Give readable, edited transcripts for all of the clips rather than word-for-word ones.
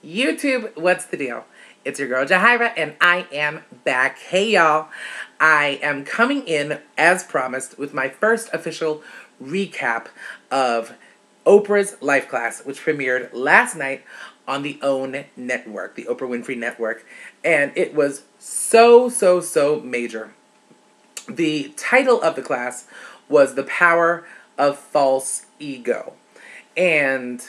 YouTube, what's the deal? It's your girl Jahira, and I am back. Hey y'all, I am coming in as promised with my first official recap of Oprah's Lifeclass, which premiered last night on the OWN network, the Oprah Winfrey Network, and it was so major. The title of the class was The Power of False Ego, and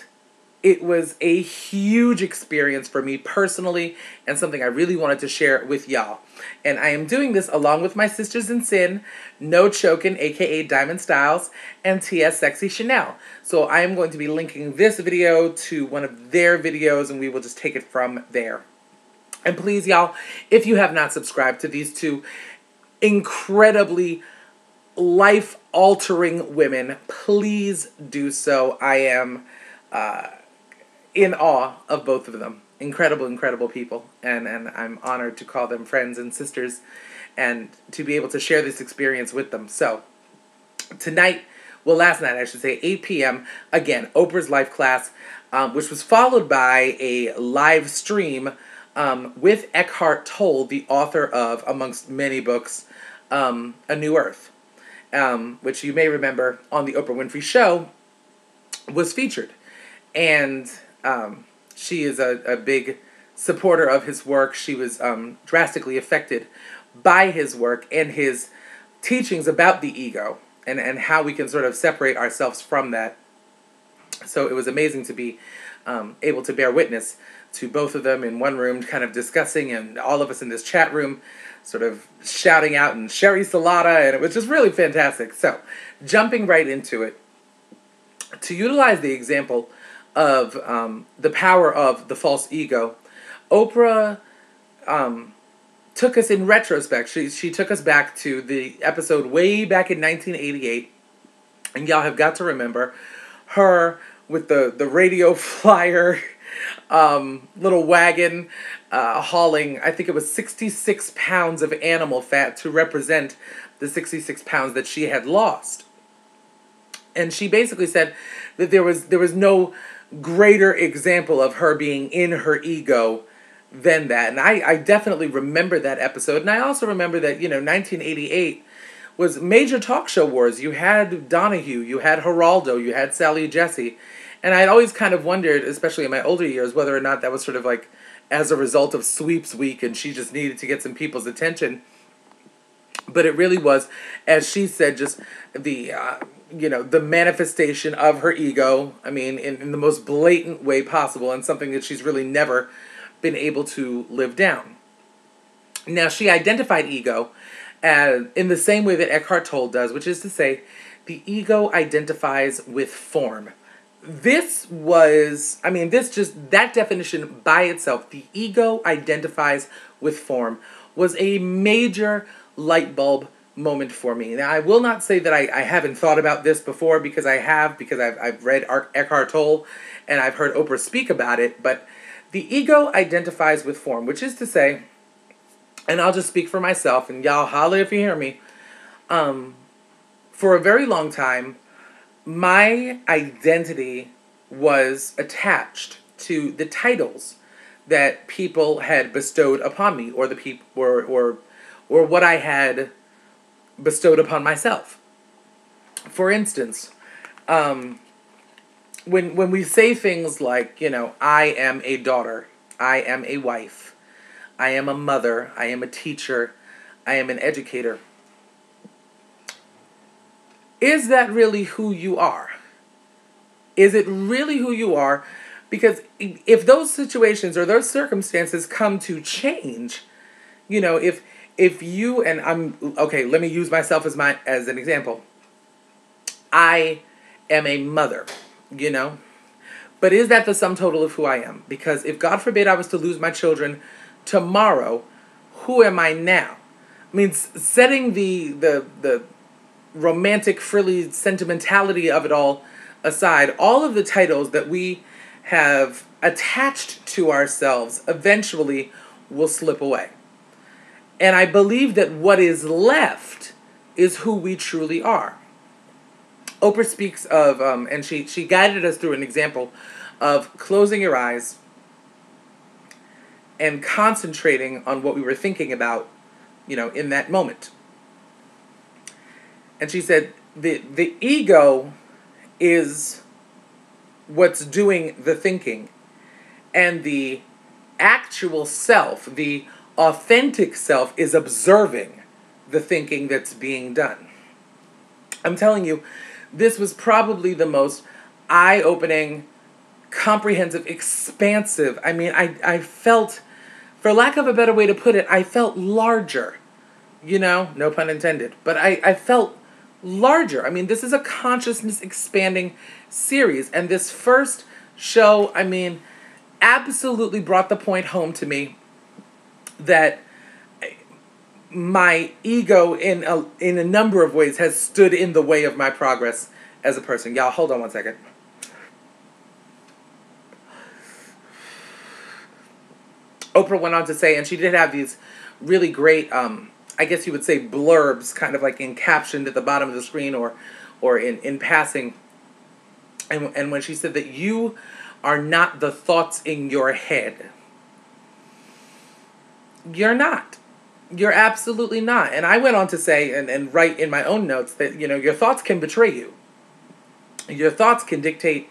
it was a huge experience for me personally and something I really wanted to share with y'all. And I am doing this along with my sisters in sin, No Chokin, aka Diamond Styles, and TS Sexy Chanel. So I am going to be linking this video to one of their videos, and we will just take it from there. And please, y'all, if you have not subscribed to these two incredibly life-altering women, please do so. I am in awe of both of them. Incredible people. And I'm honored to call them friends and sisters and to be able to share this experience with them. So, tonight, well, last night, I should say, 8 p.m., again, Oprah's Lifeclass, which was followed by a live stream with Eckhart Tolle, the author of, amongst many books, A New Earth, which you may remember on the Oprah Winfrey Show was featured. And she is a big supporter of his work. She was drastically affected by his work and his teachings about the ego and how we can sort of separate ourselves from that. So it was amazing to be able to bear witness to both of them in one room, kind of discussing, and all of us in this chat room sort of shouting out and Sherry Salata, and it was just really fantastic. So, jumping right into it, to utilize the example of the power of the false ego, Oprah took us in retrospect. She took us back to the episode way back in 1988, and y'all have got to remember her with the radio flyer little wagon hauling, I think it was 66 pounds of animal fat to represent the 66 pounds that she had lost. And she basically said that there was no greater example of her being in her ego than that. And I definitely remember that episode. And I also remember that, 1988 was major talk show wars. You had Donahue, you had Geraldo, you had Sally Jesse. And I'd always kind of wondered, especially in my older years, whether or not that was sort of like as a result of sweeps week and she just needed to get some people's attention. But it really was, as she said, just the the manifestation of her ego, I mean, in the most blatant way possible, and something that she's really never been able to live down. Now, she identified ego as, in the same way that Eckhart Tolle does, which is to say, the ego identifies with form. This was, that definition by itself, the ego identifies with form, was a major light bulb moment for me. Now, I will not say that I haven't thought about this before, because I have, because I've read Eckhart Tolle and I've heard Oprah speak about it, but the ego identifies with form, which is to say, and I'll just speak for myself, and y'all holler if you hear me, for a very long time, my identity was attached to the titles that people had bestowed upon me, or the people, or what I had bestowed upon myself. For instance, when we say things like, I am a daughter, I am a wife, I am a mother, I am a teacher, I am an educator, is that really who you are? Is it really who you are? Because if those situations or those circumstances come to change, if you, and let me use myself as an example. I am a mother, but is that the sum total of who I am? Because if God forbid I was to lose my children tomorrow, who am I now? I mean, setting the romantic, frilly sentimentality of it all aside, all of the titles that we have attached to ourselves eventually will slip away. And I believe that what is left is who we truly are. Oprah speaks of, and she guided us through an example of closing your eyes and concentrating on what we were thinking about, in that moment. And she said, the ego is what's doing the thinking, and the actual self, the authentic self, is observing the thinking that's being done. I'm telling you, this was probably the most eye-opening, comprehensive, expansive. I mean, I felt, for lack of a better way to put it, I felt larger. No pun intended. But I felt larger. I mean, this is a consciousness expanding series. And this first show, I mean, absolutely brought the point home to me that my ego in a number of ways has stood in the way of my progress as a person. Y'all, hold on one second. Oprah went on to say, and she did have these really great, I guess you would say blurbs, kind of like encaptioned at the bottom of the screen or in passing. And when she said that you are not the thoughts in your head, you're not. You're absolutely not. And I went on to say, and write in my own notes, that, your thoughts can betray you. Your thoughts can dictate,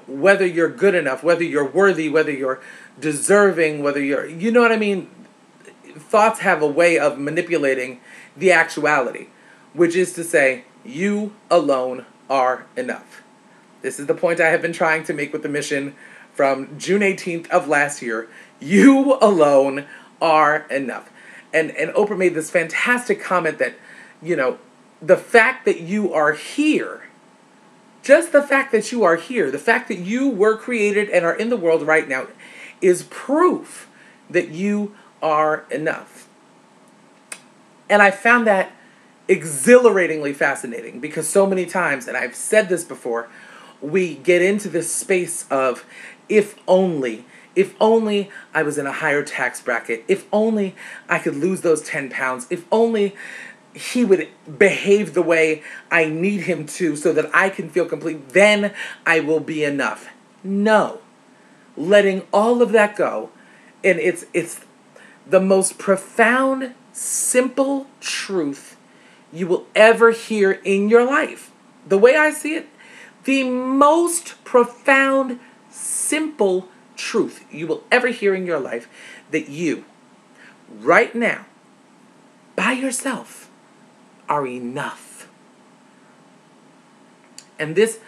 whether you're good enough, whether you're worthy, whether you're deserving, whether you're, you know what I mean? Thoughts have a way of manipulating the actuality, which is to say, you alone are enough. This is the point I have been trying to make with the mission from June 18th of last year. You alone are enough. And Oprah made this fantastic comment that, the fact that you are here, just the fact that you are here, the fact that you were created and are in the world right now, is proof that you are enough. And I found that exhilaratingly fascinating, because so many times, and I've said this before, we get into this space of, if only I was in a higher tax bracket, if only I could lose those 10 pounds, if only he would behave the way I need him to so that I can feel complete, then I will be enough. No. Letting all of that go, and it's the most profound, simple truth you will ever hear in your life. The way I see it, the most profound, simple truth you will ever hear in your life, that you, right now, by yourself, are enough. And this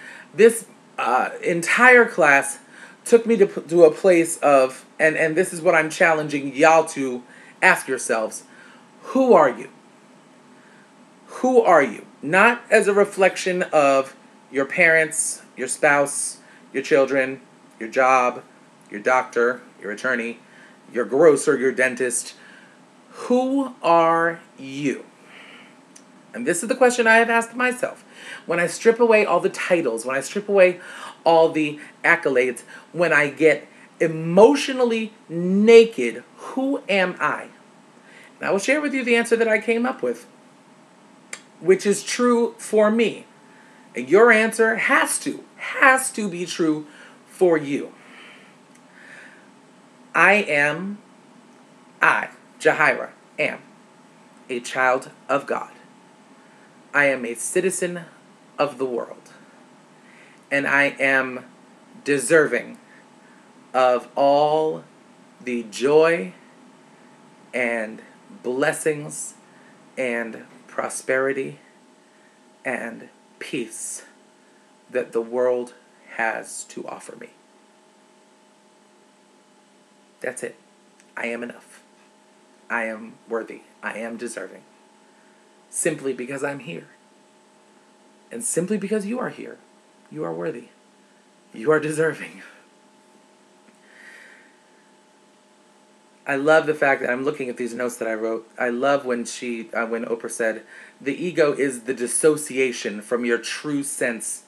entire class took me to a place of, and this is what I'm challenging y'all to ask yourselves: who are you? Who are you? Not as a reflection of your parents, your spouse, your children, your job, your doctor, your attorney, your grocer, your dentist. Who are you? And this is the question I have asked myself. When I strip away all the titles, when I strip away all the accolades, when I get emotionally naked, who am I? And I will share with you the answer that I came up with, which is true for me. And your answer has to be true for you. I, Jahira, am a child of God. I am a citizen of the world. And I am deserving of all the joy and blessings and prosperity and peace that the world has to offer me. That's it. I am enough. I am worthy. I am deserving. Simply because I'm here. And simply because you are here. You are worthy. You are deserving. I love the fact that I'm looking at these notes that I wrote. I love when when Oprah said, the ego is the dissociation from your true sense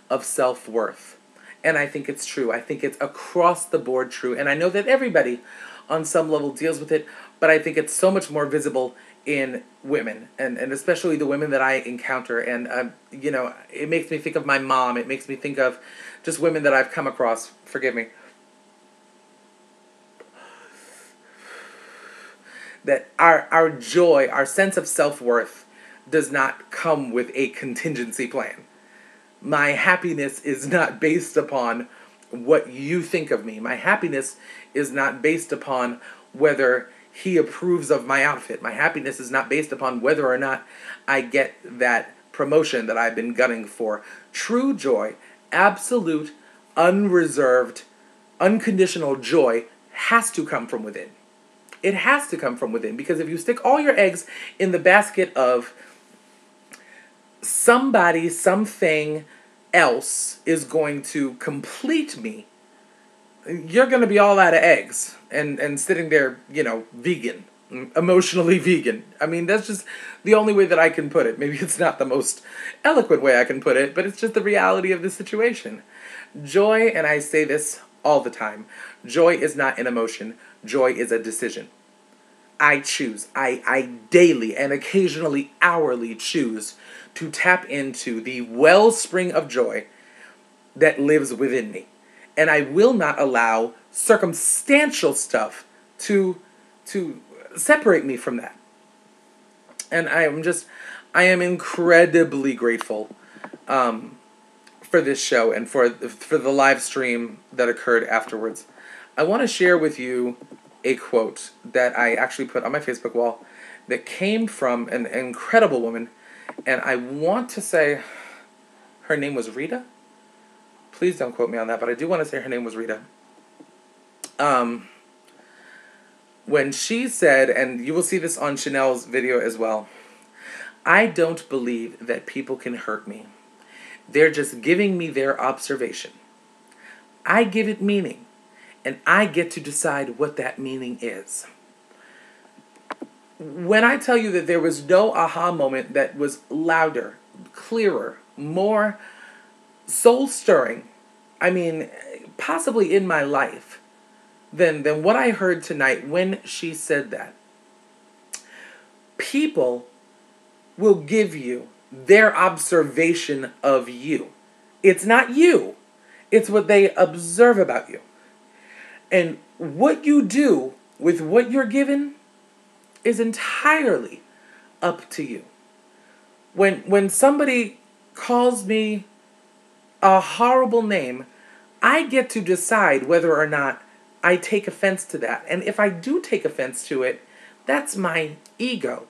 of self-worth. And I think it's true. I think it's across the board true. And I know that everybody on some level deals with it, but I think it's so much more visible in women, and especially the women that I encounter. And, it makes me think of my mom. It makes me think of just women that I've come across. Forgive me. that our joy, our sense of self-worth does not come with a contingency plan. My happiness is not based upon what you think of me. My happiness is not based upon whether he approves of my outfit. My happiness is not based upon whether or not I get that promotion that I've been gunning for. True joy, absolute, unreserved, unconditional joy has to come from within. It has to come from within, because if you stick all your eggs in the basket of somebody, something else is going to complete me, you're going to be all out of eggs and sitting there, vegan, emotionally vegan. I mean, that's just the only way that I can put it. Maybe it's not the most eloquent way I can put it, but it's just the reality of the situation. Joy, and I say this all the time, joy is not an emotion. Joy is a decision. I choose. I daily and occasionally hourly choose to tap into the wellspring of joy that lives within me. And I will not allow circumstantial stuff to separate me from that. And I am incredibly grateful for this show and for the live stream that occurred afterwards. I want to share with you a quote that I actually put on my Facebook wall that came from an incredible woman, and I want to say her name was Rita. Please don't quote me on that, but I do want to say her name was Rita. When she said, and you will see this on Chanel's video as well, "I don't believe that people can hurt me. They're just giving me their observation. I give it meaning, and I get to decide what that meaning is." When I tell you that there was no aha moment that was louder, clearer, more soul-stirring, I mean, possibly in my life, than what I heard tonight when she said that. People will give you their observation of you. It's not you. It's what they observe about you. And what you do with what you're given is entirely up to you. When somebody calls me a horrible name, I get to decide whether or not I take offense to that. And if I do take offense to it, that's my ego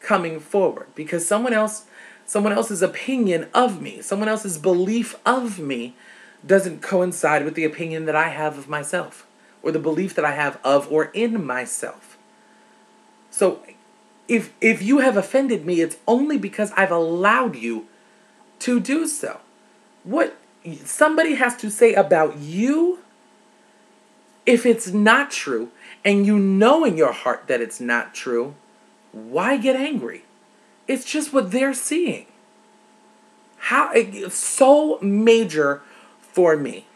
coming forward, because someone else's opinion of me, someone else's belief of me doesn't coincide with the opinion that I have of myself, or the belief that I have of or in myself. So if you have offended me, it's only because I've allowed you to do so. What somebody has to say about you, if it's not true, and you know in your heart that it's not true, why get angry? It's just what they're seeing. How it's so major for me.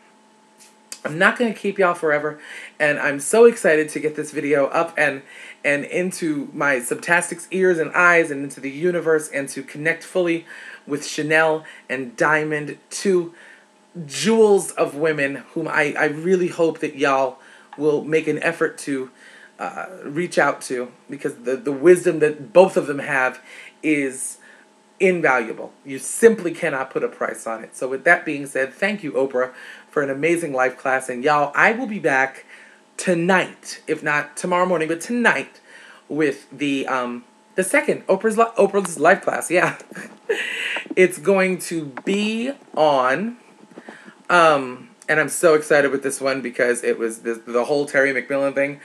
I'm not going to keep y'all forever, and I'm so excited to get this video up and into my subtastic's ears and eyes and into the universe, and to connect fully with Chanel and Diamond, two jewels of women whom I really hope that y'all will make an effort to reach out to, because the wisdom that both of them have is invaluable. You simply cannot put a price on it. So with that being said, thank you, Oprah, for an amazing life class. And y'all, I will be back tonight, if not tomorrow morning, but tonight, with the second Oprah's life class. Yeah. It's going to be on, and I'm so excited with this one because it was the whole Terry McMillan thing.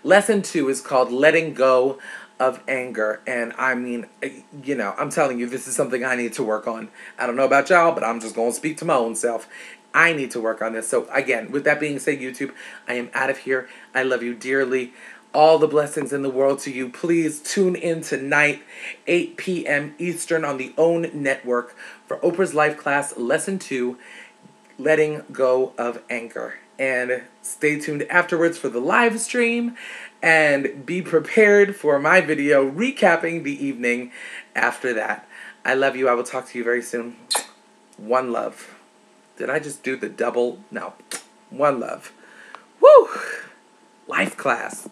Lesson 2 is called Letting Go of Anger. And I mean, I'm telling you, this is something I need to work on. I don't know about y'all, but I'm just going to speak to my own self. I need to work on this. So again, with that being said, YouTube, I am out of here. I love you dearly. All the blessings in the world to you. Please tune in tonight, 8 p.m. Eastern on the OWN network for Oprah's Life Class, Lesson 2, Letting Go of Anger. And stay tuned afterwards for the live stream, and be prepared for my video recapping the evening after that. I love you. I will talk to you very soon. One love. Did I just do the double? No. One love. Woo! Life class.